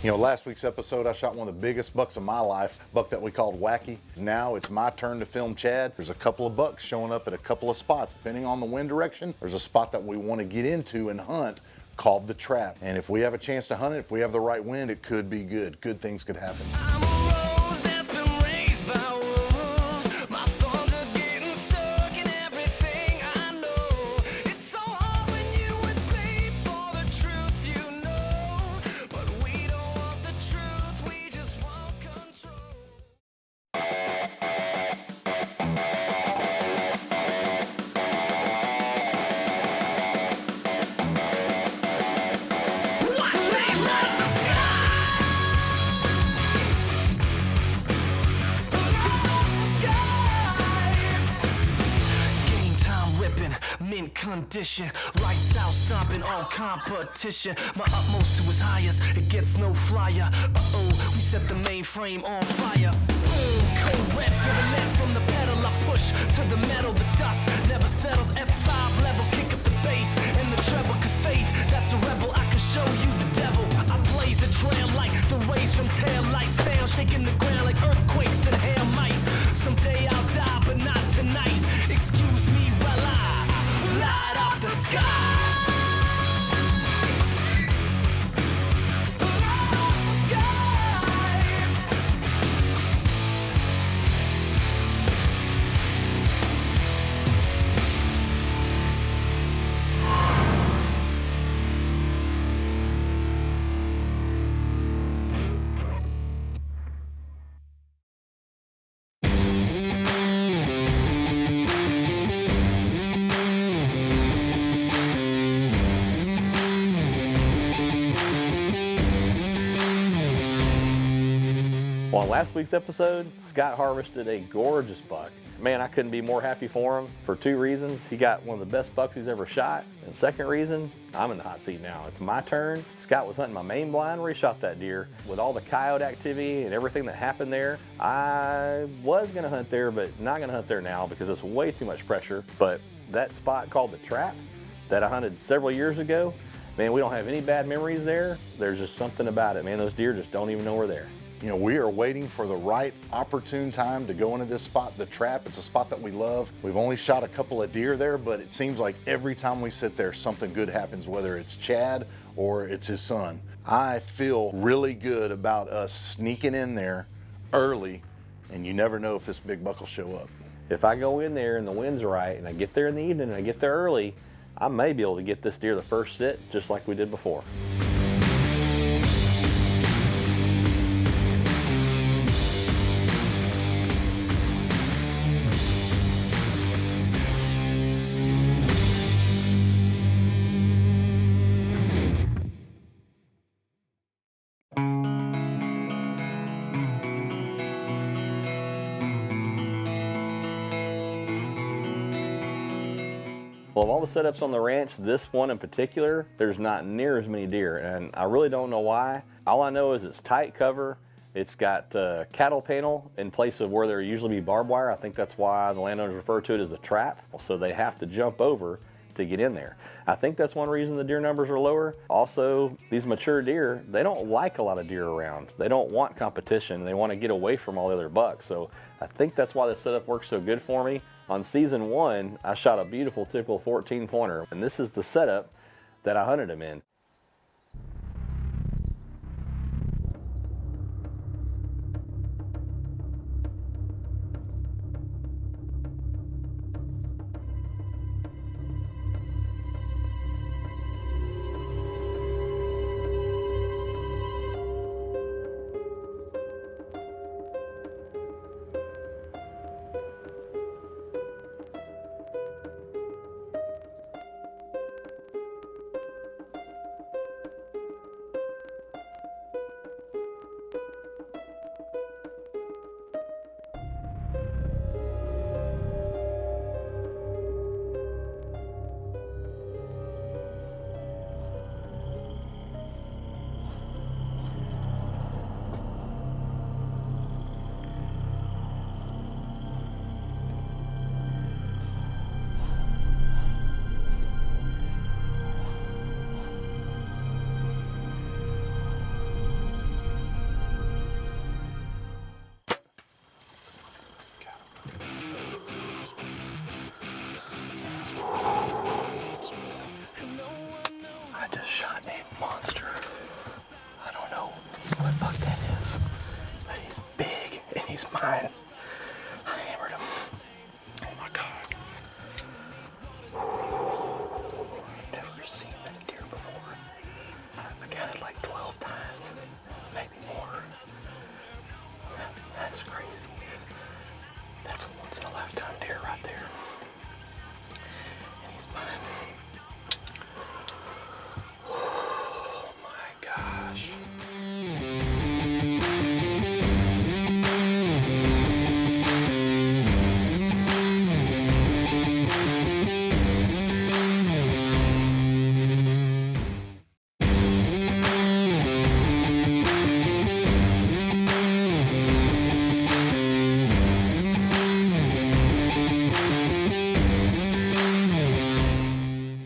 You know, last week's episode, I shot one of the biggest bucks of my life, a buck that we called Wacky. Now it's my turn to film Chad. There's a couple of bucks showing up at a couple of spots. Depending on the wind direction, there's a spot that we want to get into and hunt called the Trap. And if we have a chance to hunt it, if we have the right wind, it could be good. Good things could happen. Condition, lights out, stomping all competition. My utmost to his highest, it gets no flyer. We set the mainframe on fire. Cold red for the lead from the pedal. I push to the metal, the dust never settles. F5 level, kick up the bass and the treble. Cause faith, that's a rebel. I can show you the devil. I blaze a trail like the rays from tail light sound, shaking the ground like earthquakes and hail might. Someday I'll die, but not tonight. Excuse me while I light up the sky. Well, on last week's episode, Scott harvested a gorgeous buck. Man, I couldn't be more happy for him for two reasons. He got one of the best bucks he's ever shot. And second reason, I'm in the hot seat now. It's my turn. Scott was hunting my main blind where he shot that deer. With all the coyote activity and everything that happened there, I was gonna hunt there, but not gonna hunt there now because it's way too much pressure. But that spot called the Trap that I hunted several years ago, man, we don't have any bad memories there. There's just something about it, man. Those deer just don't even know we're there. You know, we are waiting for the right opportune time to go into this spot, the Trap. It's a spot that we love. We've only shot a couple of deer there, but it seems like every time we sit there, something good happens, whether it's Chad or it's his son. I feel really good about us sneaking in there early, and you never know if this big buck will show up. If I go in there and the wind's right, and I get there in the evening and I get there early, I may be able to get this deer the first sit, just like we did before. Well, of all the setups on the ranch, this one in particular, there's not near as many deer, and I really don't know why. All I know is it's tight cover. It's got cattle panel in place of where there usually be barbed wire. I think that's why the landowners refer to it as the Trap. So they have to jump over to get in there. I think that's one reason the deer numbers are lower. Also, these mature deer, they don't like a lot of deer around. They don't want competition. They want to get away from all the other bucks. So I think that's why the setup works so good for me. On season 1, I shot a beautiful typical 14 pointer, and this is the setup that I hunted him in.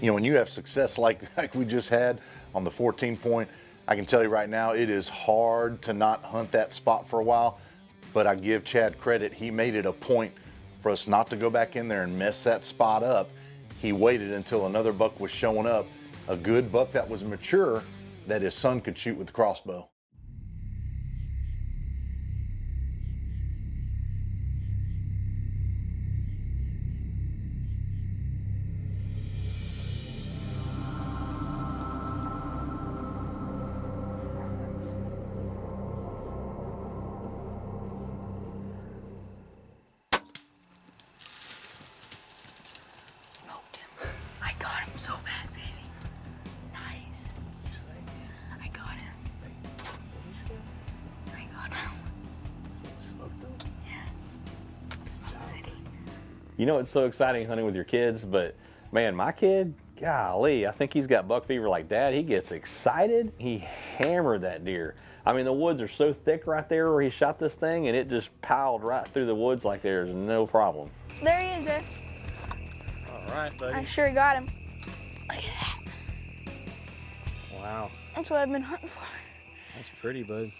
know, when you have success like we just had on the 14 point, I can tell you right now, it is hard to not hunt that spot for a while. But I give Chad credit. He made it a point for us not to go back in there and mess that spot up. He waited until another buck was showing up, a good buck that was mature, that his son could shoot with the crossbow. Smoked him. I got him so bad, baby. Nice. I got him. I got him. Yeah. Smoke City. You know, it's so exciting hunting with your kids, but man, my kid, golly, I think he's got buck fever like Dad. He gets excited. He hammered that deer. I mean, the woods are so thick right there where he shot this thing, and it just piled right through the woods like there's no problem. There he is, there. All right, buddy. I sure got him. Look at that. Wow, That's what I've been hunting for. that's pretty, bud.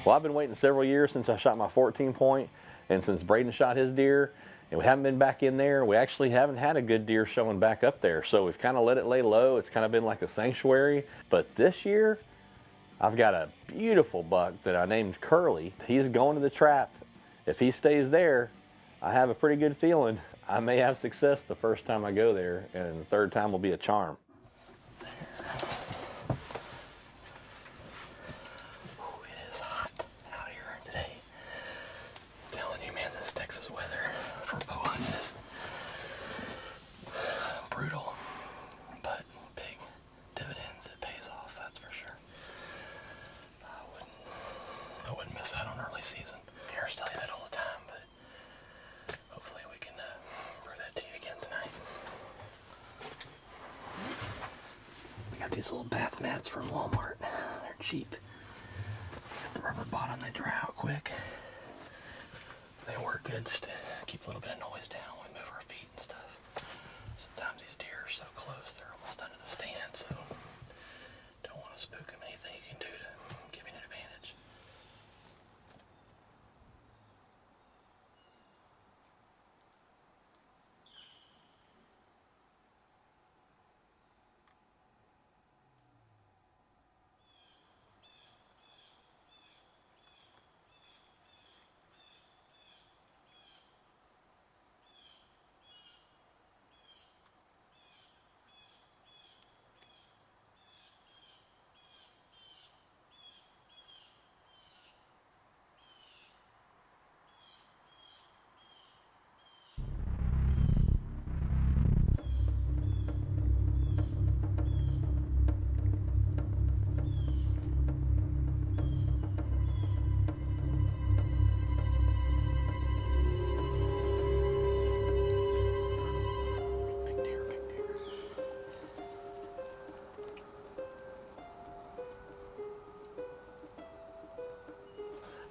Well, I've been waiting several years since I shot my 14 point and since Braden shot his deer, and we haven't been back in there. We actually haven't had a good deer showing back up there. So we've kind of let it lay low. It's kind of been like a sanctuary. But this year, I've got a beautiful buck that I named Curly. He's going to the trap. If he stays there, I have a pretty good feeling I may have success the first time I go there, and the third time will be a charm. It is hot out here today. I'm telling you, man, this Texas weather for bow hunting is brutal, but big dividends. It pays off, that's for sure. I wouldn't miss out on early season. Here's tell you that all the time, but hopefully we can prove that to you again tonight. I got these little bath mats from Walmart. They're cheap. Got the rubber bottom, they dry out quick. They work good just to keep a little bit of noise down when we move our feet and stuff. Sometimes these deer are so close, they're almost under the stand, so don't want to spook them. Anything you can do to give you an advantage.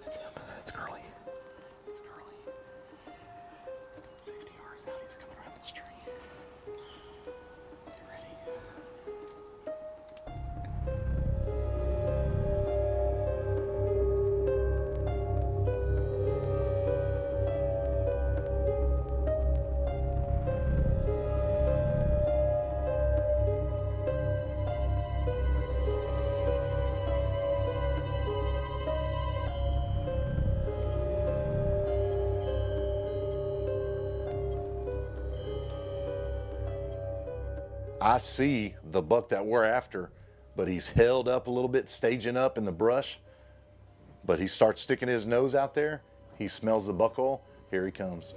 That's him. That's Curly. It's Curly. 60 yards out, he's coming around this tree. You ready? I see the buck that we're after, but he's held up a little bit, staging up in the brush. But he starts sticking his nose out there. He smells the buck oil. Here he comes.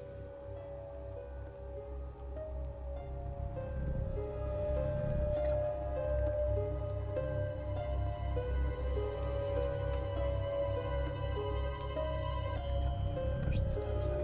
Push these toes out.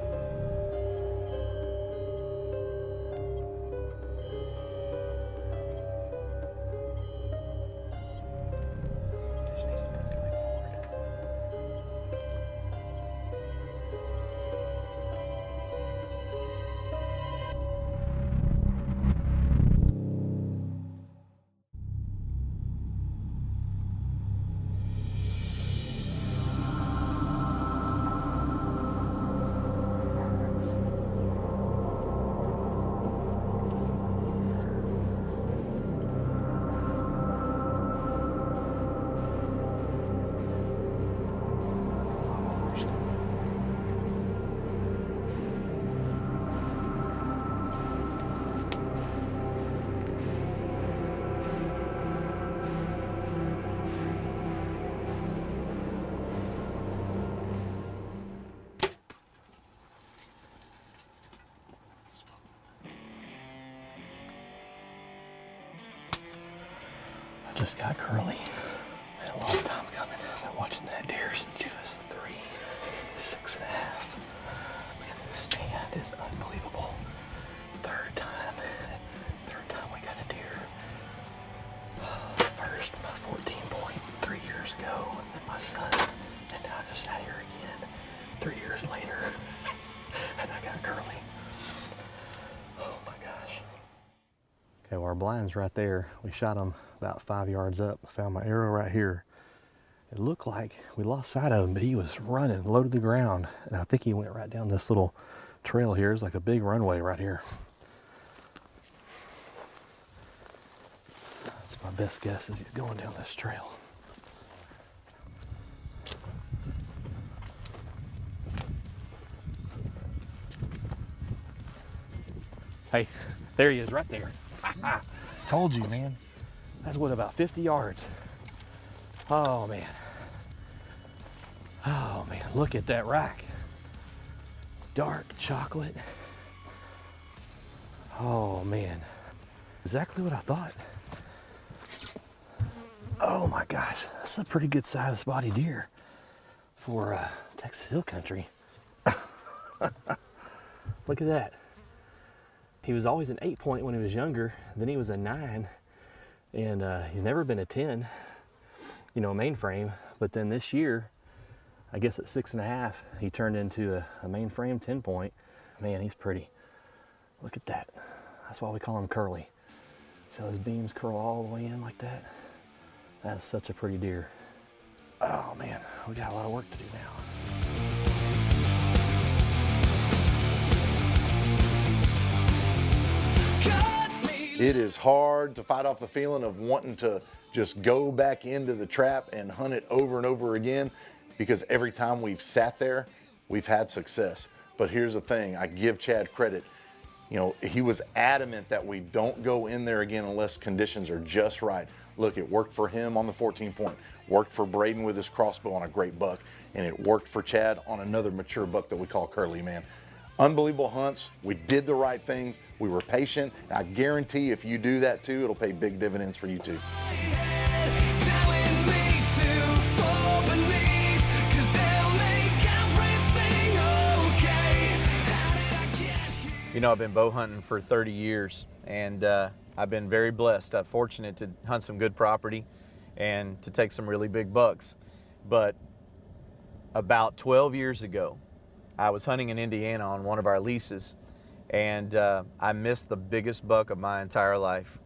just got curly. Been a long time coming. I've been watching that deer since she was 3, 6 and a half. Man, this stand is unbelievable. Third time we got a deer. First, my 14 point 3 years ago, and then my son, and now I just sat here again 3 years later, and I got curly. Oh my gosh. Okay, well, our blind's right there. We shot him about 5 yards up. Found my arrow right here. It looked like we lost sight of him, but he was running low to the ground, and I think he went right down this little trail here. It's like a big runway right here. That's my best guess, is he's going down this trail. Hey, there he is right there. Told you, man. That's what, about 50 yards. Oh man. Oh man, look at that rack. Dark chocolate. Oh man. Exactly what I thought. Oh my gosh, that's a pretty good sized body deer for Texas Hill Country. Look at that. He was always an 8 point when he was younger. Then he was a 9, and he's never been a 10, you know, mainframe. But then this year, I guess at 6 and a half, he turned into a mainframe 10 point. Man, he's pretty. Look at that. That's why we call him curly. So his beams curl all the way in like that. That's such a pretty deer. Oh man, we got a lot of work to do now. It is hard to fight off the feeling of wanting to just go back into the trap and hunt it over and over again, because every time we've sat there, we've had success. But here's the thing, I give Chad credit. You know, he was adamant that we don't go in there again unless conditions are just right. Look, it worked for him on the 14 point, worked for Braden with his crossbow on a great buck, and it worked for Chad on another mature buck that we call Curly, man. Unbelievable hunts. We did the right things. We were patient. And I guarantee if you do that too, it'll pay big dividends for you too. You know, I've been bow hunting for 30 years, and I've been very blessed. I'm fortunate to hunt some good property and to take some really big bucks. But about 12 years ago, I was hunting in Indiana on one of our leases, and I missed the biggest buck of my entire life.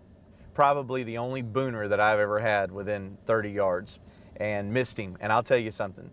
Probably the only booner that I've ever had within 30 yards, and missed him. And I'll tell you something,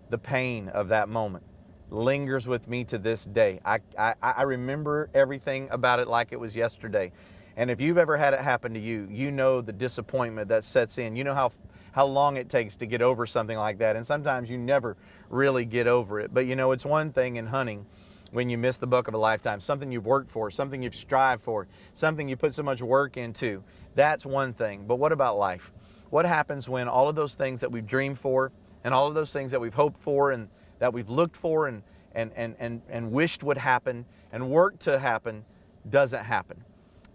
the pain of that moment lingers with me to this day. I remember everything about it like it was yesterday. And if you've ever had it happen to you, you know the disappointment that sets in. You know how long it takes to get over something like that. And sometimes you never really get over it. But you know, it's one thing in hunting when you miss the buck of a lifetime, something you've worked for, something you've strived for, something you put so much work into. That's one thing. But what about life? What happens when all of those things that we've dreamed for and all of those things that we've hoped for and that we've looked for and wished would happen and worked to happen doesn't happen?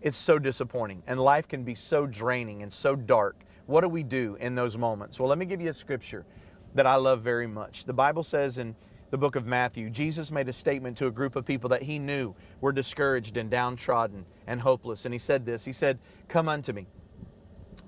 It's so disappointing, and life can be so draining and so dark. What do we do in those moments? Well, let me give you a scripture that I love very much. The Bible says in the book of Matthew, Jesus made a statement to a group of people that he knew were discouraged and downtrodden and hopeless. And he said this, he said, "Come unto me,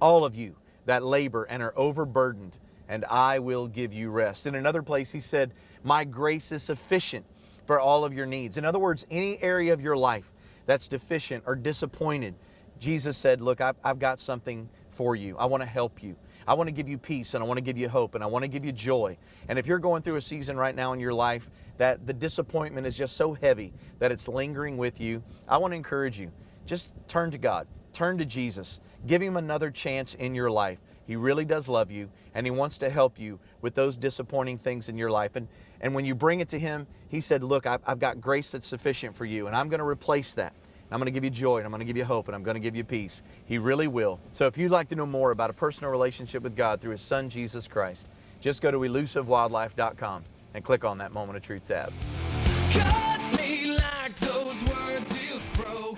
all of you that labor and are overburdened, and I will give you rest." In another place, he said, "My grace is sufficient for all of your needs." In other words, any area of your life that's deficient or disappointed, Jesus said, look, I've got something for you. I want to help you. I want to give you peace, and I want to give you hope, and I want to give you joy. And if you're going through a season right now in your life that the disappointment is just so heavy that it's lingering with you, I want to encourage you. Just turn to God. Turn to Jesus. Give him another chance in your life. He really does love you, and he wants to help you with those disappointing things in your life. And when you bring it to him, he said, look, I've got grace that's sufficient for you, and I'm going to replace that. I'm going to give you joy, and I'm going to give you hope, and I'm going to give you peace. He really will. So if you'd like to know more about a personal relationship with God through his son, Jesus Christ, just go to elusivewildlife.com and click on that Moment of Truth tab. Cut me like those words you throw.